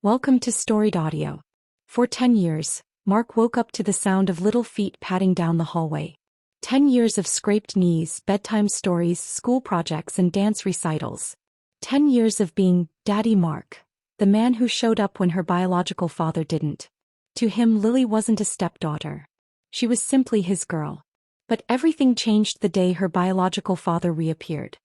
Welcome to Storied Audio. For 10 years, Mark woke up to the sound of little feet padding down the hallway. 10 years of scraped knees, bedtime stories, school projects, and dance recitals. 10 years of being Daddy Mark, the man who showed up when her biological father didn't. To him, Lily wasn't a stepdaughter. She was simply his girl. But everything changed the day her biological father reappeared.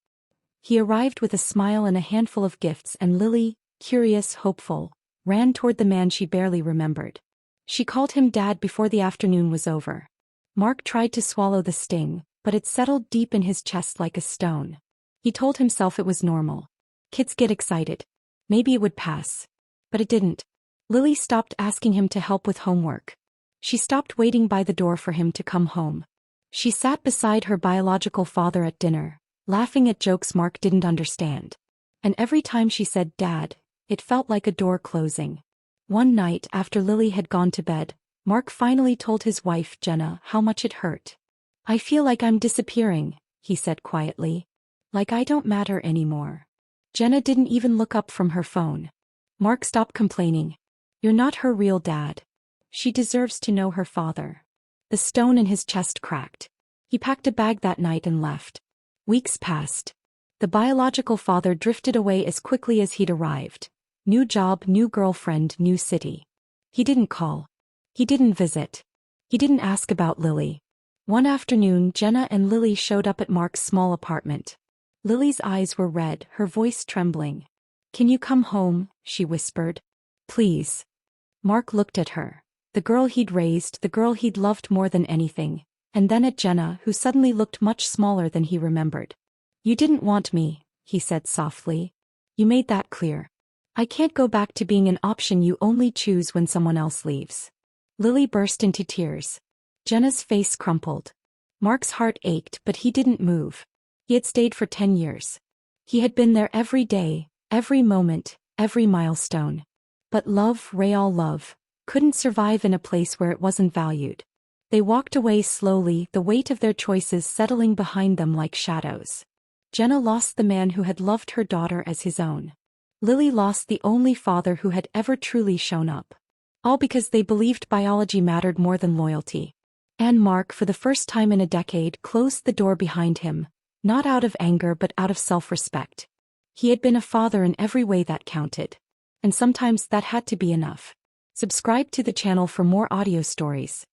He arrived with a smile and a handful of gifts, and Lily, curious, hopeful, ran toward the man she barely remembered. She called him Dad before the afternoon was over. Mark tried to swallow the sting, but it settled deep in his chest like a stone. He told himself it was normal. Kids get excited. Maybe it would pass. But it didn't. Lily stopped asking him to help with homework. She stopped waiting by the door for him to come home. She sat beside her biological father at dinner, laughing at jokes Mark didn't understand. And every time she said Dad, it felt like a door closing. One night after Lily had gone to bed, Mark finally told his wife Jenna how much it hurt. "I feel like I'm disappearing," he said quietly. "Like I don't matter anymore." Jenna didn't even look up from her phone. Mark stopped complaining. "You're not her real dad. She deserves to know her father." The stone in his chest cracked. He packed a bag that night and left. Weeks passed. The biological father drifted away as quickly as he'd arrived. New job, new girlfriend, new city. He didn't call. He didn't visit. He didn't ask about Lily. One afternoon, Jenna and Lily showed up at Mark's small apartment. Lily's eyes were red, her voice trembling. "Can you come home?" she whispered. "Please." Mark looked at her. The girl he'd raised, the girl he'd loved more than anything, and then at Jenna, who suddenly looked much smaller than he remembered. "You didn't want me," he said softly. "You made that clear. I can't go back to being an option you only choose when someone else leaves." Lily burst into tears. Jenna's face crumpled. Mark's heart ached, but he didn't move. He had stayed for 10 years. He had been there every day, every moment, every milestone. But love, real love, couldn't survive in a place where it wasn't valued. They walked away slowly, the weight of their choices settling behind them like shadows. Jenna lost the man who had loved her daughter as his own. Lily lost the only father who had ever truly shown up. All because they believed biology mattered more than loyalty. And Mark, for the first time in a decade, closed the door behind him, not out of anger but out of self-respect. He had been a father in every way that counted. And sometimes that had to be enough. Subscribe to the channel for more audio stories.